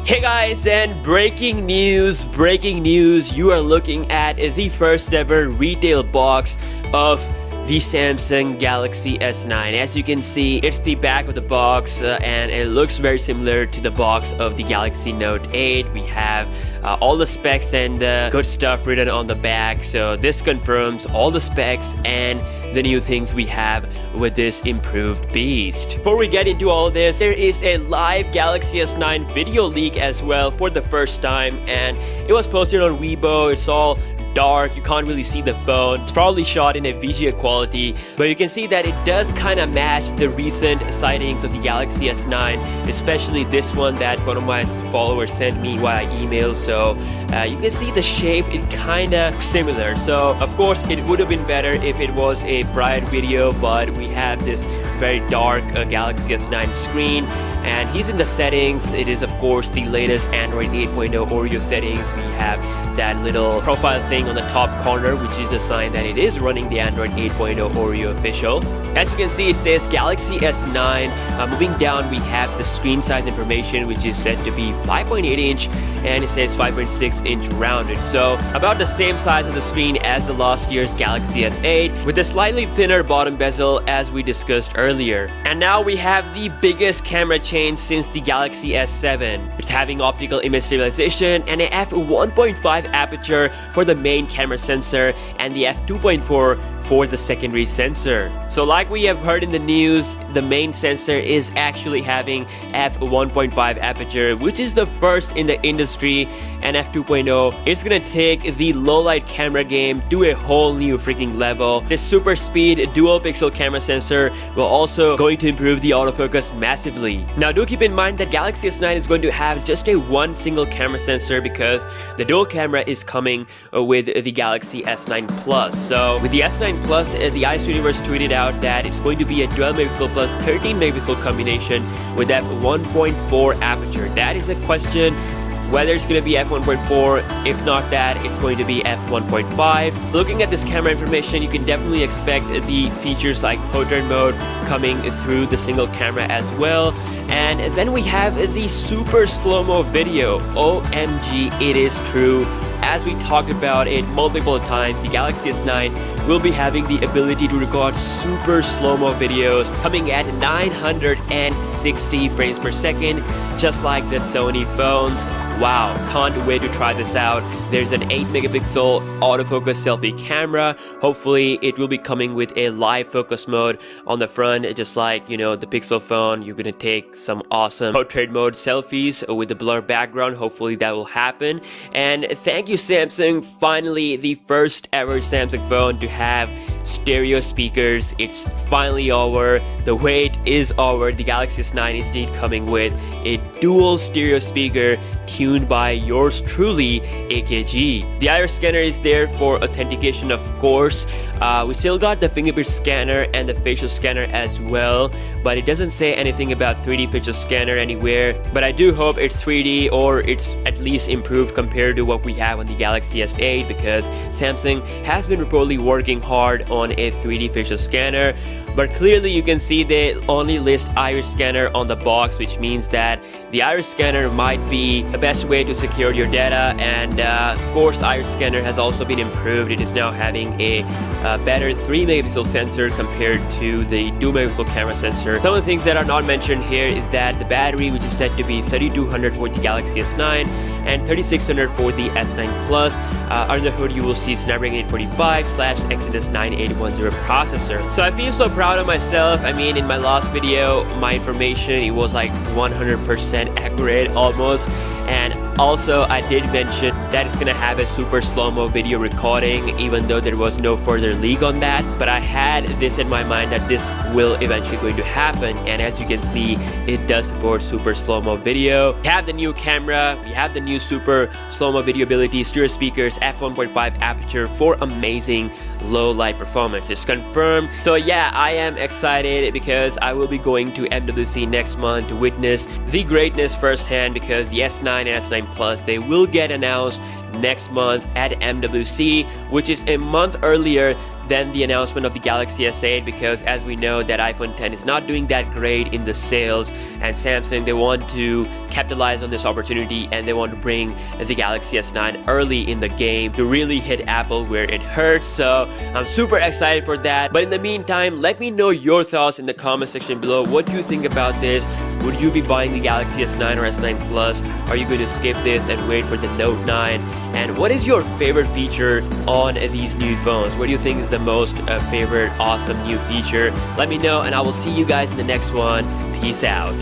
Hey guys, and breaking news, you are looking at the first ever retail box of the Samsung Galaxy S9. As you can see, it's the back of the box and it looks very similar to the box of the Galaxy Note 8. We have all the specs and good stuff written on the back, so this confirms all the specs and the new things we have with this improved beast. Before we get into all this, there is a live Galaxy S9 video leak as well for the first time, and it was posted on Weibo. It's all dark, you can't really see the phone. It's probably shot in a VGA quality, but you can see that it does kind of match the recent sightings of the Galaxy S9, especially this one that one of my followers sent me via email. So you can see the shape, it kind of similar. So of course it would have been better if it was a bright video, but we have this very dark Galaxy S9 screen, and he's in the settings. It is of course the latest Android 8.0 Oreo settings. We have that little profile thing on the top corner, which is a sign that it is running the Android 8.0 Oreo official. As you can see, it says Galaxy S9. Moving down, we have the screen size information, which is said to be 5.8 inch, and it says 5.6 inch rounded. So about the same size of the screen as the last year's Galaxy S8, with a slightly thinner bottom bezel as we discussed earlier. And now we have the biggest camera change since the Galaxy S7. It's having optical image stabilization and a f1.5 aperture for the main camera sensor and the f2.4 for the secondary sensor. So like we have heard in the news, the main sensor is actually having f1.5 aperture, which is the first in the industry, and f2.0 is gonna take the low light camera game to a whole new freaking level. This super speed dual pixel camera sensor will also going to improve the autofocus massively. Now do keep in mind that Galaxy S9 is going to have just a one single camera sensor because the dual camera is coming with the Galaxy S9 Plus. So with the S9 Plus, the Ice Universe tweeted out that it's going to be a 12 megapixel plus 13 megapixel combination with f1.4 aperture. That is a question whether it's going to be f1.4. If not that, it's going to be f1.5. Looking at this camera information, you can definitely expect the features like portrait mode coming through the single camera as well. And then we have the super slow-mo video. OMG, it is true. As we talked about it multiple times, the Galaxy S9 will be having the ability to record super slow-mo videos coming at 960 frames per second, just like the Sony phones. Wow, can't wait to try this out. There's an 8 megapixel autofocus selfie camera. Hopefully it will be coming with a live focus mode on the front, just like, you know, the Pixel phone. You're gonna take some awesome portrait mode selfies with the blur background. Hopefully that will happen. And thank you, Samsung. Finally, the first ever Samsung phone to have stereo speakers. It's finally over. The wait is over. The Galaxy S9 is indeed coming with a dual stereo speaker tuned by yours truly, AKG. The iris scanner is there for authentication, of course. We still got the fingerprint scanner and the facial scanner as well, but it doesn't say anything about 3D facial scanner anywhere. But I do hope it's 3D, or it's at least improved compared to what we have on the Galaxy S8, because Samsung has been reportedly working hard on a 3D facial scanner. But clearly you can see they only list iris scanner on the box, which means that the iris scanner might be the best way to secure your data. And of course the iris scanner has also been improved. It is now having a better 3 megapixel sensor compared to the 2 megapixel camera sensor. Some of the things that are not mentioned here is that the battery, which is said to be 3200 for the Galaxy S9 and 3600 for the S9 Plus. Under the hood you will see Snapdragon 845/Exynos 9810 processor. So I feel so proud of myself. I mean, in my last video, my information, it was like 100% accurate almost. And also I did mention that it's gonna have a super slow-mo video recording, even though there was no further leak on that. But I had this in my mind that this will eventually going to happen, and as you can see, it does support super slow-mo video. We have the new camera, we have the new super slow-mo video ability, stereo speakers, f1.5 aperture for amazing low light performance. It's confirmed. So yeah, I am excited because I will be going to MWC next month to witness the greatness firsthand, because the S9 and S9 Plus, they will get announced next month at MWC, which is a month earlier than the announcement of the Galaxy S8, because as we know that iPhone 10 is not doing that great in the sales, and Samsung, they want to capitalize on this opportunity and they want to bring the Galaxy S9 early in the game to really hit Apple where it hurts. So I'm super excited for that. But in the meantime, let me know your thoughts in the comment section below. What do you think about this? Would you be buying the Galaxy S9 or S9 Plus? Are you going to skip this and wait for the Note 9? And what is your favorite feature on these new phones? What do you think is the most favorite awesome new feature? Let me know, and I will see you guys in the next one. Peace out.